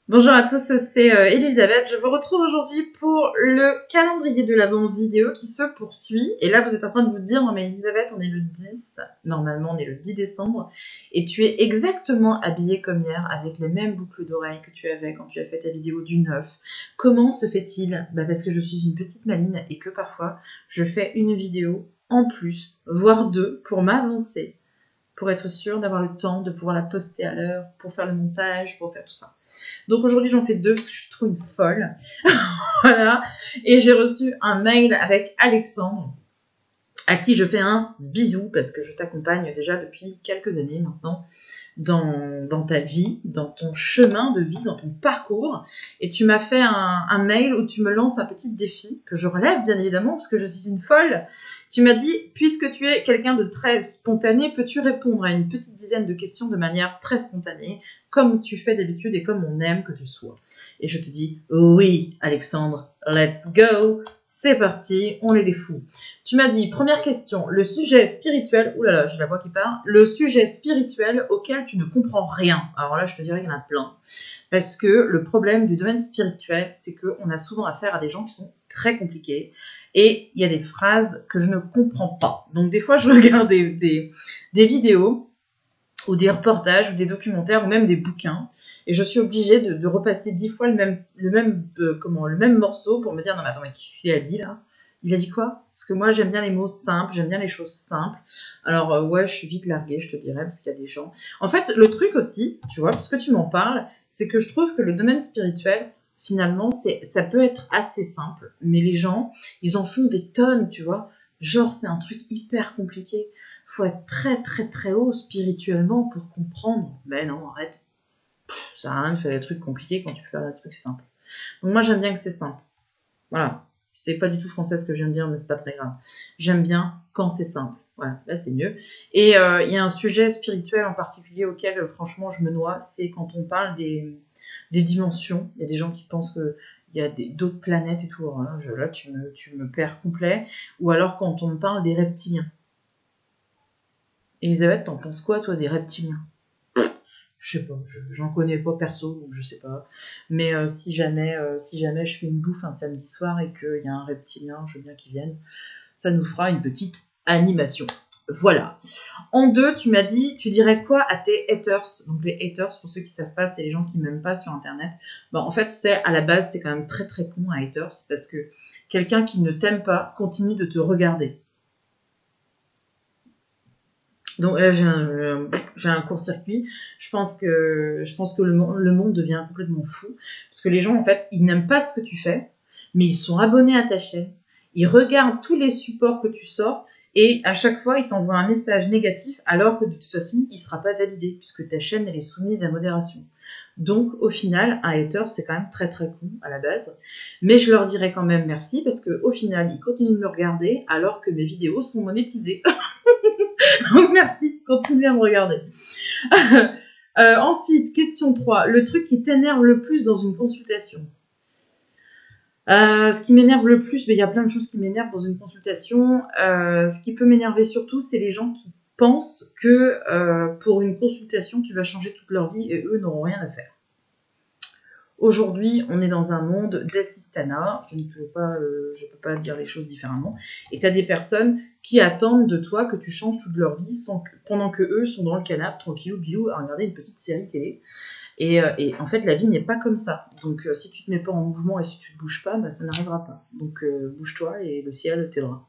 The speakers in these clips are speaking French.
Bonjour à tous, c'est Elisabeth. Je vous retrouve aujourd'hui pour le calendrier de l'Avent vidéo qui se poursuit. Et là, vous êtes en train de vous dire, non mais Elisabeth, on est le 10, normalement on est le 10 décembre, et tu es exactement habillée comme hier, avec les mêmes boucles d'oreilles que tu avais quand tu as fait ta vidéo du 9. Comment se fait-il? Parce que je suis une petite maline et que parfois, je fais une vidéo en plus, voire deux, pour m'avancer, pour être sûre d'avoir le temps de pouvoir la poster à l'heure, pour faire le montage, pour faire tout ça. Donc aujourd'hui, j'en fais deux parce que je suis trop une folle. Voilà. Et j'ai reçu un mail avec Alexandre, à qui je fais un bisou parce que je t'accompagne déjà depuis quelques années maintenant dans ta vie, dans ton chemin de vie, dans ton parcours. Et tu m'as fait un mail où tu me lances un petit défi que je relève bien évidemment parce que je suis une folle. Tu m'as dit, puisque tu es quelqu'un de très spontané, peux-tu répondre à une petite dizaine de questions de manière très spontanée, comme tu fais d'habitude et comme on aime que tu sois. Et je te dis, oui Alexandre, let's go. C'est parti, on est les fous. Tu m'as dit, première question, le sujet spirituel, oulala, j'ai la voix qui part, le sujet spirituel auquel tu ne comprends rien. Alors là, je te dirais qu'il y en a plein. Parce que le problème du domaine spirituel, c'est qu'on a souvent affaire à des gens qui sont très compliqués. Et il y a des phrases que je ne comprends pas. Donc des fois, je regarde des vidéos, ou des reportages, ou des documentaires, ou même des bouquins. Et je suis obligée de repasser 10 fois le même morceau pour me dire, non mais attends, mais qu'est-ce qu'il a dit là? Il a dit quoi? Parce que moi j'aime bien les mots simples, j'aime bien les choses simples. Alors ouais, je suis vite larguée, je te dirais, parce qu'il y a des gens... En fait, le truc aussi, tu vois, parce que tu m'en parles, c'est que je trouve que le domaine spirituel, finalement, ça peut être assez simple. Mais les gens, ils en font des tonnes, tu vois. Genre, c'est un truc hyper compliqué. Faut être très très très haut spirituellement pour comprendre. Mais non, arrête. Ça sert à rien de faire des trucs compliqués quand tu peux faire des trucs simples. Donc moi, j'aime bien que c'est simple. Voilà. C'est pas du tout français ce que je viens de dire, mais c'est pas très grave. J'aime bien quand c'est simple. Voilà, là c'est mieux. Et il y a un sujet spirituel en particulier auquel, franchement, je me noie. C'est quand on parle des dimensions. Il y a des gens qui pensent que il y a d'autres planètes et tout. Alors là, tu me perds complet. Ou alors quand on parle des reptiliens. Elisabeth, t'en penses quoi, toi, des reptiliens? Je sais pas, j'en connais pas perso, donc je sais pas. Mais si jamais je fais une bouffe un samedi soir et qu'il y a un reptilien, je veux bien qu'il vienne, ça nous fera une petite animation. Voilà. En deux, tu m'as dit, tu dirais quoi à tes haters? Donc les haters, pour ceux qui savent pas, c'est les gens qui m'aiment pas sur Internet. Bon, en fait, à la base, c'est quand même très très con un haters, parce que quelqu'un qui ne t'aime pas continue de te regarder. Donc là, j'ai un court-circuit. Je pense que le monde devient complètement fou. Parce que les gens, en fait, ils n'aiment pas ce que tu fais, mais ils sont abonnés à ta chaîne. Ils regardent tous les supports que tu sors et à chaque fois, ils t'envoient un message négatif alors que de toute façon, il ne sera pas validé puisque ta chaîne, elle est soumise à modération. Donc, au final, un hater, c'est quand même très très con à la base. Mais je leur dirais quand même merci parce qu'au final, ils continuent de me regarder alors que mes vidéos sont monétisées. Donc merci, continuez à me regarder. Ensuite, question 3. Le truc qui t'énerve le plus dans une consultation. Ce qui m'énerve le plus, mais il y a plein de choses qui m'énervent dans une consultation. Ce qui peut m'énerver surtout, c'est les gens qui pensent que pour une consultation, tu vas changer toute leur vie et eux n'auront rien à faire. Aujourd'hui, on est dans un monde d'assistanat. Je ne peux pas dire les choses différemment. Et tu as des personnes qui attendent de toi que tu changes toute leur vie pendant que eux sont dans le canapé, tranquillou, bilou, à regarder une petite série télé. Et en fait, la vie n'est pas comme ça. Donc, si tu te mets pas en mouvement et si tu te bouges pas, ça n'arrivera pas. Donc, bouge-toi et le ciel t'aidera.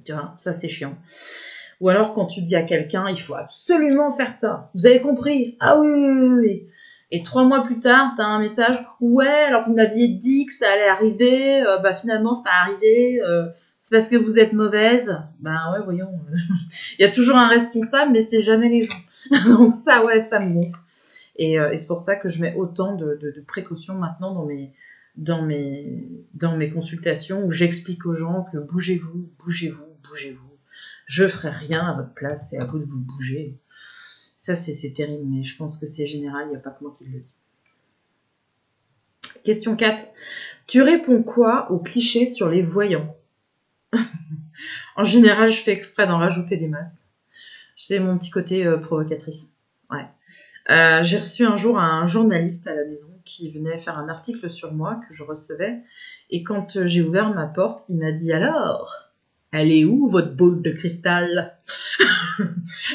Tu vois, ça c'est chiant. Ou alors, quand tu dis à quelqu'un, il faut absolument faire ça. Vous avez compris? Ah oui. Et 3 mois plus tard, tu as un message, ouais, alors vous m'aviez dit que ça allait arriver, finalement ça a arrivé, C'est parce que vous êtes mauvaise. Ben ouais, voyons. Il y a toujours un responsable, mais c'est jamais les gens. Donc ça, ouais, ça me gonfle. Et c'est pour ça que je mets autant de précautions maintenant dans mes consultations où j'explique aux gens que bougez-vous, bougez-vous, bougez-vous. Je ferai rien à votre place, c'est à vous de vous bouger. Ça, c'est terrible, mais je pense que c'est général, il n'y a pas que moi qui le dis. Question 4. Tu réponds quoi aux clichés sur les voyants? En général, je fais exprès d'en rajouter des masses. C'est mon petit côté provocatrice. Ouais. J'ai reçu un jour un journaliste à la maison qui venait faire un article sur moi que je recevais. Et quand j'ai ouvert ma porte, il m'a dit « Alors, elle est où votre boule de cristal ?»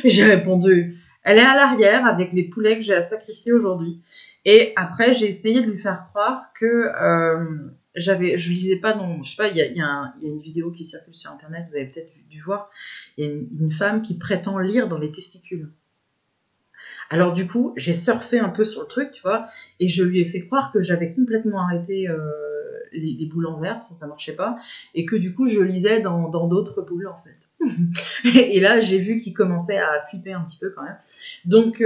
J'ai répondu « Elle est à l'arrière avec les poulets que j'ai à sacrifier aujourd'hui. » Et après, j'ai essayé de lui faire croire que je lisais pas dans... Je sais pas, il y a une vidéo qui circule sur Internet, vous avez peut-être dû voir. Il y a une femme qui prétend lire dans les testicules. Alors du coup, j'ai surfé un peu sur le truc, tu vois, et je lui ai fait croire que j'avais complètement arrêté les boules en verre, ça marchait pas, et que du coup, je lisais dans d'autres boules, en fait. Et là, j'ai vu qu'il commençait à flipper un petit peu quand même. Donc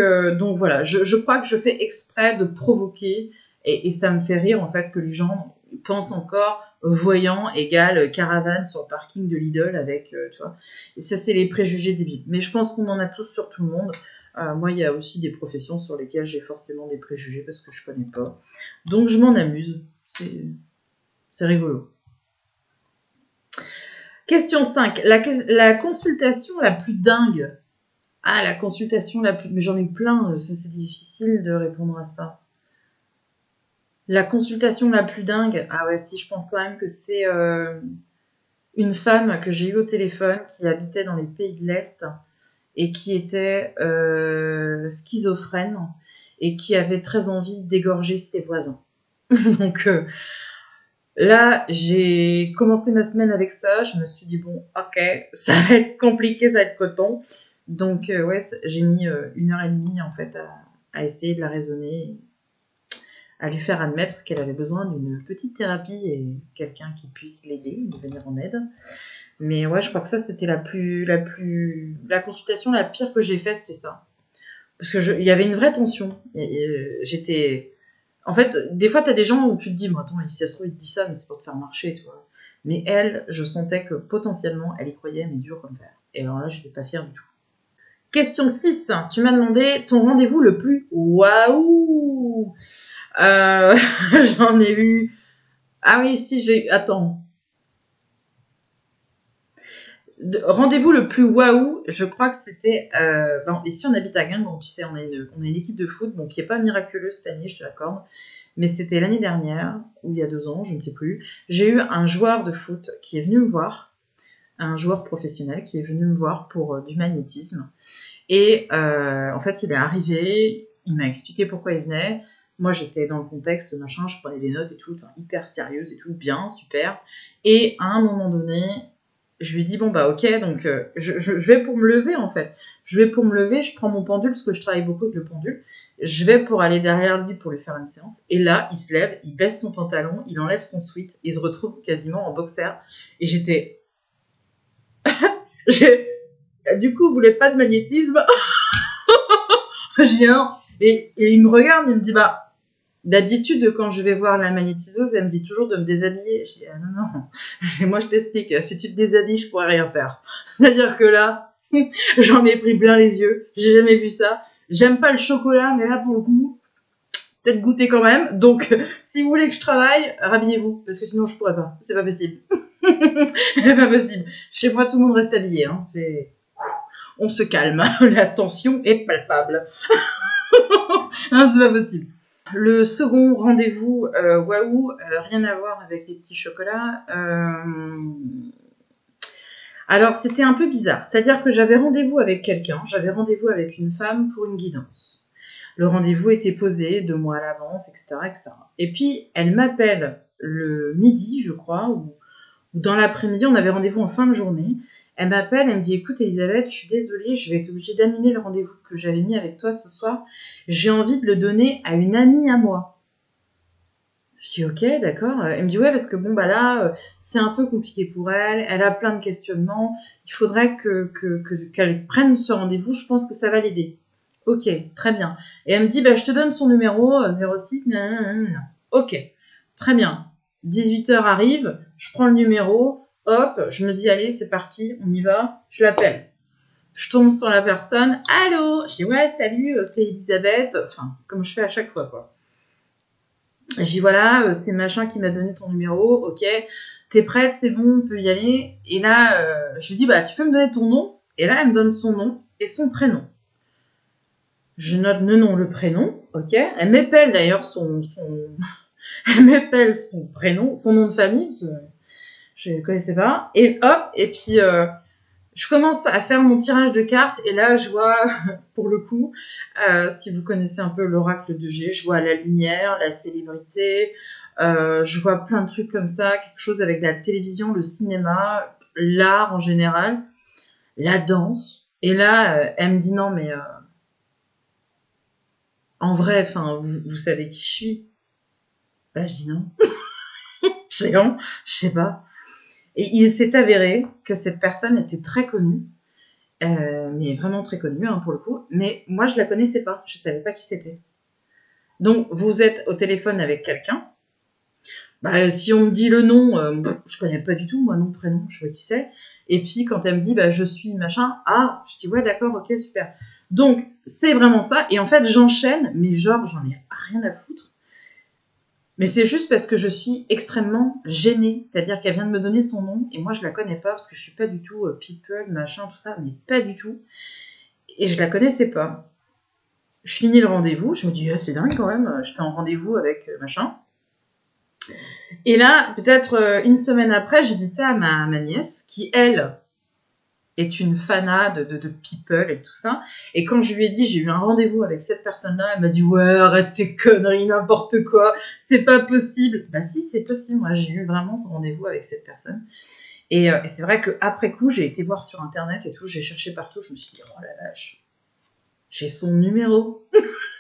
voilà, je crois que je fais exprès de provoquer, et ça me fait rire, en fait, que les gens pensent encore voyant égale caravane sur le parking de Lidl avec, tu vois. Et ça, c'est les préjugés débiles. Mais je pense qu'on en a tous sur tout le monde. Moi, il y a aussi des professions sur lesquelles j'ai forcément des préjugés parce que je connais pas. Donc, je m'en amuse. C'est rigolo. Question 5. La consultation la plus dingue. Ah, la consultation la plus... Mais j'en ai plein, c'est difficile de répondre à ça. La consultation la plus dingue. Ah ouais, si, je pense quand même que c'est une femme que j'ai eue au téléphone qui habitait dans les pays de l'Est et qui était schizophrène et qui avait très envie d'égorger ses voisins. Donc là, j'ai commencé ma semaine avec ça. Je me suis dit, bon, ok, ça va être compliqué, ça va être coton. Donc ouais, j'ai mis 1h30 en fait à essayer de la raisonner, à lui faire admettre qu'elle avait besoin d'une petite thérapie et quelqu'un qui puisse l'aider, de venir en aide. Mais ouais, je crois que ça, c'était la consultation la pire que j'ai faite, c'était ça. Parce que il y avait une vraie tension. J'étais... En fait, des fois, t'as des gens où tu te dis, bon, attends, si ça se trouve, il te dit ça, mais c'est pour te faire marcher, tu vois. Mais elle, je sentais que potentiellement, elle y croyait, mais dur comme fer. Et alors là, j'étais pas fière du tout. Question 6. Tu m'as demandé ton rendez-vous le plus waouh. J'en ai eu... Ah oui, si, Attends. Rendez-vous le plus waouh, je crois que c'était... Bon, ici, on habite à Guingamp, tu sais, on a une équipe de foot, bon, qui n'est pas miraculeuse cette année, je te l'accorde, mais c'était l'année dernière, ou il y a 2 ans, je ne sais plus. J'ai eu un joueur de foot qui est venu me voir, un joueur professionnel qui est venu me voir pour du magnétisme. Et en fait, il est arrivé, il m'a expliqué pourquoi il venait. Moi, j'étais dans le contexte, machin, je prenais des notes et tout, enfin, hyper sérieuse et tout, bien, super. Et à un moment donné... Je lui dis, bon, bah, ok, donc je vais pour me lever, en fait. Je vais pour me lever, je prends mon pendule, parce que je travaille beaucoup avec le pendule. Je vais pour aller derrière lui pour lui faire une séance. Et là, il se lève, il baisse son pantalon, il enlève son sweat, il se retrouve quasiment en boxer. Et j'étais... Du coup, vous voulez pas de magnétisme? Je viens, et il me regarde, il me dit, bah... D'habitude, quand je vais voir la magnétiseuse, elle me dit toujours de me déshabiller. Je dis, ah non, non. Et moi, je t'explique, si tu te déshabilles, je pourrais rien faire. C'est-à-dire que là, j'en ai pris plein les yeux. J'ai jamais vu ça. J'aime pas le chocolat, mais là, pour le coup, peut-être goûter quand même. Donc, si vous voulez que je travaille, rhabillez-vous. Parce que sinon, je pourrais pas. C'est pas possible. C'est pas possible. Chez moi, tout le monde reste habillé. Hein. On se calme. La tension est palpable. Non, c'est pas possible. Le second rendez-vous, waouh, rien à voir avec les petits chocolats. Alors, c'était un peu bizarre. C'est-à-dire que j'avais rendez-vous avec quelqu'un, j'avais rendez-vous avec une femme pour une guidance. Le rendez-vous était posé 2 mois à l'avance, etc., etc. Et puis, elle m'appelle le midi, je crois, ou dans l'après-midi, on avait rendez-vous en fin de journée. Elle m'appelle, elle me dit, écoute Elisabeth, je suis désolée, je vais être obligée d'annuler le rendez-vous que j'avais mis avec toi ce soir. J'ai envie de le donner à une amie à moi. Je dis ok, d'accord. Elle me dit ouais, parce que bon, bah là, c'est un peu compliqué pour elle. Elle a plein de questionnements. Il faudrait qu'elle prenne ce rendez-vous. Je pense que ça va l'aider. Ok, très bien. Et elle me dit, bah, je te donne son numéro 06. Nanana. Ok, très bien. 18h arrive, je prends le numéro, hop, je me dis, allez, c'est parti, on y va. Je l'appelle. Je tombe sur la personne. Allô? Je dis ouais, salut, c'est Elisabeth. Enfin, comme je fais à chaque fois, quoi. Je dis voilà, c'est machin qui m'a donné ton numéro, ok, t'es prête, c'est bon, on peut y aller. Et là, je lui dis bah tu peux me donner ton nom. Et là, elle me donne son nom et son prénom. Je note le nom, le prénom, ok. Elle m'épelle d'ailleurs elle m'épelle son prénom, son nom de famille, parce que je ne connaissais pas. Et hop, et puis je commence à faire mon tirage de cartes et là je vois, pour le coup, si vous connaissez un peu l'oracle de G, je vois la lumière, la célébrité, je vois plein de trucs comme ça, quelque chose avec la télévision, le cinéma, l'art en général, la danse. Et là, elle me dit non mais en vrai, enfin, vous savez qui je suis? Là je dis non, je dis non, je sais pas. Et il s'est avéré que cette personne était très connue. Mais vraiment très connue hein, pour le coup. Mais moi, je la connaissais pas. Je savais pas qui c'était. Donc, vous êtes au téléphone avec quelqu'un. Bah, si on me dit le nom, je connais pas du tout, moi, nom, prénom, je sais pas qui c'est. Et puis, quand elle me dit, bah, je suis machin, ah, je dis, ouais, d'accord, ok, super. Donc, c'est vraiment ça. Et en fait, j'enchaîne, mais genre, j'en ai rien à foutre. Mais c'est juste parce que je suis extrêmement gênée. C'est-à-dire qu'elle vient de me donner son nom, et moi, je la connais pas, parce que je suis pas du tout people, machin, tout ça, mais pas du tout. Et je la connaissais pas. Je finis le rendez-vous, je me dis, c'est dingue quand même, j'étais en rendez-vous avec machin. Et là, peut-être une semaine après, j'ai dit ça à ma nièce, qui, elle, est une fanade de people et tout ça. Et quand je lui ai dit, j'ai eu un rendez-vous avec cette personne-là, elle m'a dit, ouais, arrête tes conneries, n'importe quoi, c'est pas possible. Bah si, c'est possible, moi j'ai eu vraiment ce rendez-vous avec cette personne. Et c'est vrai qu'après coup, j'ai été voir sur Internet et tout, j'ai cherché partout, je me suis dit, oh la vache, j'ai son numéro.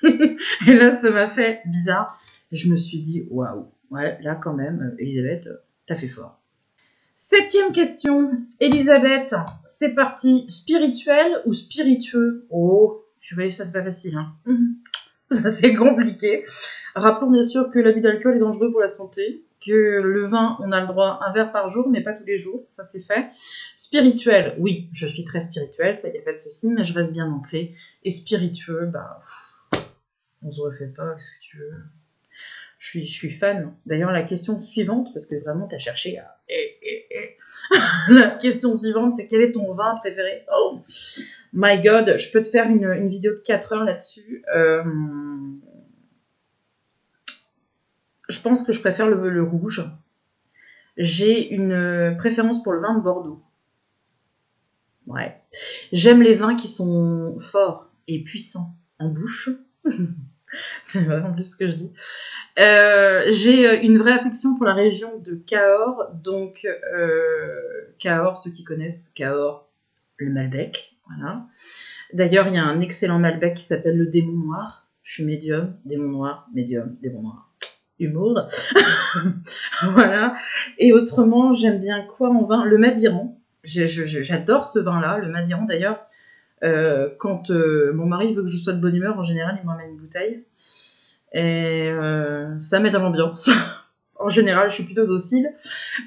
Et là, ça m'a fait bizarre. Et je me suis dit, waouh, ouais, là quand même, Elisabeth, t'as fait fort. 7e question. Elisabeth, c'est parti. Spirituel ou spiritueux? Oh, purée, ça c'est pas facile. Hein. Ça c'est compliqué. Rappelons bien sûr que l'abus d'alcool est dangereux pour la santé, que le vin, on a le droit un verre par jour, mais pas tous les jours, ça c'est fait. Spirituel, oui, je suis très spirituelle, ça y a pas de souci, mais je reste bien ancrée. Et spiritueux, bah, on se refait pas, qu'est-ce que tu veux? Je suis fan. D'ailleurs, la question suivante, parce que vraiment, t'as cherché à... La question suivante, c'est quel est ton vin préféré? Oh my God, je peux te faire une vidéo de 4 heures là-dessus. Je pense que je préfère le rouge. J'ai une préférence pour le vin de Bordeaux. Ouais. J'aime les vins qui sont forts et puissants en bouche. C'est vraiment plus ce que je dis. J'ai une vraie affection pour la région de Cahors. Donc, Cahors, ceux qui connaissent Cahors, le Malbec. Voilà. D'ailleurs, il y a un excellent Malbec qui s'appelle le Démon Noir. Je suis médium, démon noir, médium, démon noir. Humour. Voilà. Et autrement, j'aime bien quoi en vin? Le Madiran. J'adore ce vin-là, le Madiran. D'ailleurs, quand mon mari veut que je sois de bonne humeur, en général, il m'emmène une bouteille. Et ça met dans l'ambiance. En général, je suis plutôt docile.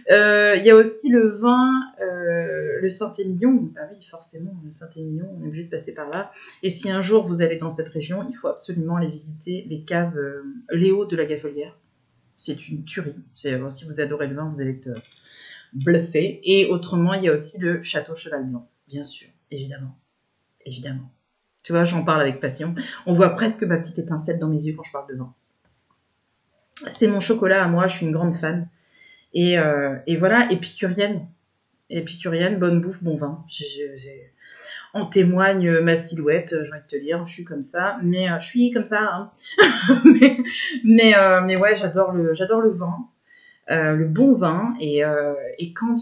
Il y a aussi le vin, le Saint-Émilion. Ah oui, forcément, le Saint-Émilion, on est obligé de passer par là. Et si un jour vous allez dans cette région, il faut absolument aller visiter les caves Léo de la Gafelière. C'est une tuerie. Si vous adorez le vin, vous allez être bluffé. Et autrement, il y a aussi le Château Cheval Blanc, bien sûr, évidemment. Évidemment. Tu vois, j'en parle avec passion. On voit presque ma petite étincelle dans mes yeux quand je parle de vin. C'est mon chocolat à moi, je suis une grande fan. Et voilà, épicurienne. Épicurienne, bonne bouffe, bon vin. En témoigne ma silhouette, j'ai envie de te dire, je suis comme ça. Mais je suis comme ça. Hein. mais ouais, j'adore le vin. Le bon vin. Et quand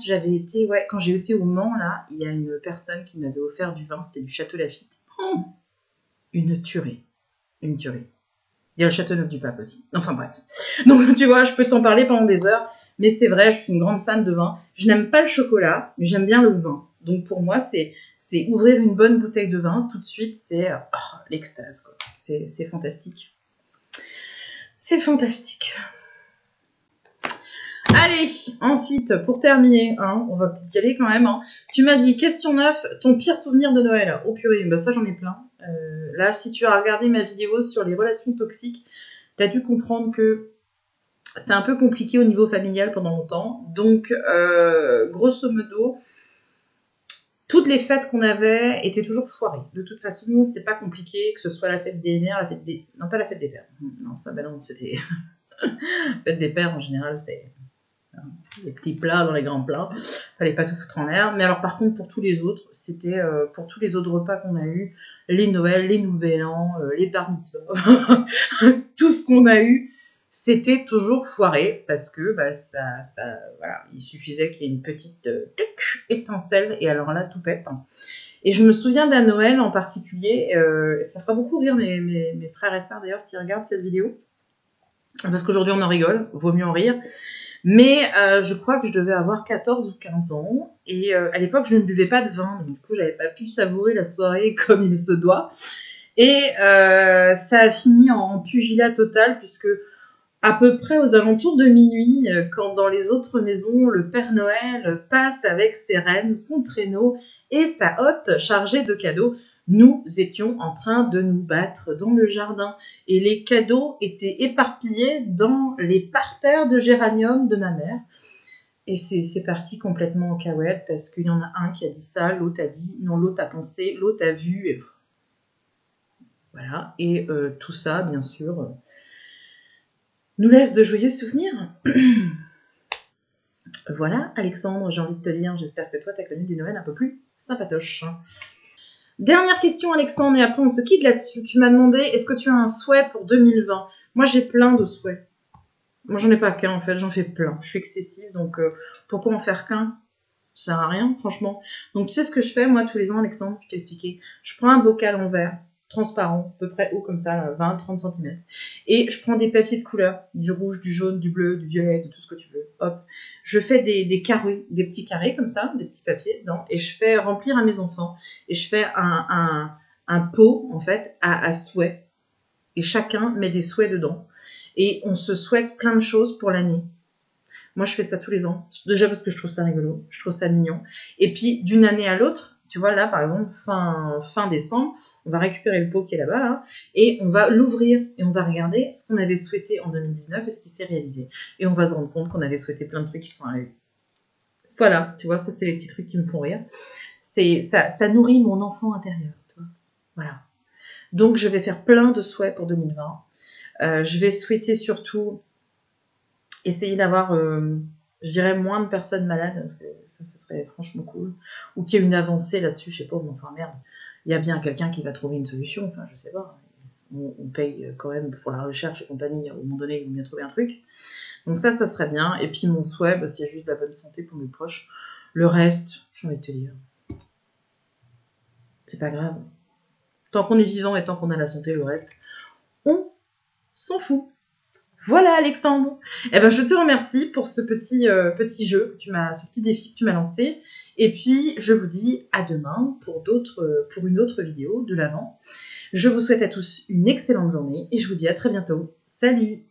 quand j'ai été au Mans, là, il y a une personne qui m'avait offert du vin, c'était du Château Lafite. Oh, une tuerie. Une tuerie. Il y a le Châteauneuf-du-Pape aussi. Enfin bref. Donc tu vois, je peux t'en parler pendant des heures. Mais c'est vrai, je suis une grande fan de vin. Je n'aime pas le chocolat, mais j'aime bien le vin. Donc pour moi, c'est ouvrir une bonne bouteille de vin. Tout de suite, c'est l'extase, quoi. C'est fantastique. C'est fantastique. Allez, ensuite, pour terminer, hein, on va peut-être y aller quand même. Hein. Tu m'as dit, question 9, ton pire souvenir de Noël. Oh purée, bah ça j'en ai plein. Là, si tu as regardé ma vidéo sur les relations toxiques, tu as dû comprendre que c'était un peu compliqué au niveau familial pendant longtemps. Donc, grosso modo, toutes les fêtes qu'on avait étaient toujours foirées. De toute façon, c'est pas compliqué, que ce soit la fête des mères, la fête des... Non, pas la fête des pères. Non, ça, ben non, c'était... la fête des pères, en général, c'était... les petits plats dans les grands plats, fallait pas tout foutre en l'air. Mais alors par contre pour tous les autres, c'était pour tous les autres repas qu'on a eu, les Noëls, les Nouvel An, les bar mitzvahs, tout ce qu'on a eu, c'était toujours foiré parce que bah, ça voilà, il suffisait qu'il y ait une petite étincelle et alors là tout pète. Et je me souviens d'un Noël en particulier, ça fera beaucoup rire mes frères et sœurs d'ailleurs s'ils regardent cette vidéo, parce qu'aujourd'hui on en rigole, vaut mieux en rire. Mais je crois que je devais avoir 14 ou 15 ans. Et à l'époque, je ne buvais pas de vin. Donc, du coup, j'avais pas pu savourer la soirée comme il se doit. Et ça a fini en pugilat total, puisque à peu près aux alentours de minuit, quand dans les autres maisons, le Père Noël passe avec ses rennes, son traîneau et sa hotte chargée de cadeaux, nous étions en train de nous battre dans le jardin et les cadeaux étaient éparpillés dans les parterres de géranium de ma mère. Et c'est parti complètement en cahuète parce qu'il y en a un qui a dit ça, l'autre a dit non, l'autre a pensé, l'autre a vu. Et... voilà. Et tout ça, bien sûr, nous laisse de joyeux souvenirs. Voilà, Alexandre, j'ai envie de te dire, j'espère que toi, tu as connu des Noëls un peu plus sympatoches. Dernière question, Alexandre, et après on se quitte là-dessus. Tu m'as demandé, est-ce que tu as un souhait pour 2020 ? Moi, j'ai plein de souhaits. Moi, j'en ai pas qu'un, en fait, j'en fais plein. Je suis excessive, donc pourquoi en faire qu'un ? Ça sert à rien, franchement. Donc, tu sais ce que je fais, moi, tous les ans, Alexandre, je t'ai expliqué. Je prends un bocal en verre, transparent, à peu près haut comme ça, 20-30 cm. Et je prends des papiers de couleur, du rouge, du jaune, du bleu, du violet, de tout ce que tu veux. Hop. Je fais des carrés, des petits carrés comme ça, des petits papiers dedans, et je fais remplir à mes enfants. Et je fais un pot, en fait, à souhait. Et chacun met des souhaits dedans. Et on se souhaite plein de choses pour l'année. Moi, je fais ça tous les ans. Déjà parce que je trouve ça rigolo, je trouve ça mignon. Et puis, d'une année à l'autre, tu vois, là, par exemple, fin décembre, on va récupérer le pot qui est là-bas, là, et on va l'ouvrir, et on va regarder ce qu'on avait souhaité en 2019 et ce qui s'est réalisé. Et on va se rendre compte qu'on avait souhaité plein de trucs qui sont arrivés. Voilà, tu vois, ça, c'est les petits trucs qui me font rire. Ça nourrit mon enfant intérieur, tu vois. Voilà. Donc, je vais faire plein de souhaits pour 2020. Je vais souhaiter surtout essayer d'avoir, je dirais, moins de personnes malades, parce que ça serait franchement cool. Ou qu'il y ait une avancée là-dessus, je sais pas, mais enfin merde, il y a bien quelqu'un qui va trouver une solution, enfin je sais pas. On paye quand même pour la recherche et compagnie, à un moment donné, ils vont bien trouver un truc. Donc ça serait bien. Et puis mon souhait, bah, c'est juste de la bonne santé pour mes proches. Le reste, j'ai envie de te dire, c'est pas grave. Tant qu'on est vivant et tant qu'on a la santé, le reste, on s'en fout. Voilà Alexandre. Eh ben je te remercie pour ce petit jeu ce petit défi que tu m'as lancé. Et puis je vous dis à demain pour une autre vidéo de l'Avent. Je vous souhaite à tous une excellente journée et je vous dis à très bientôt. Salut!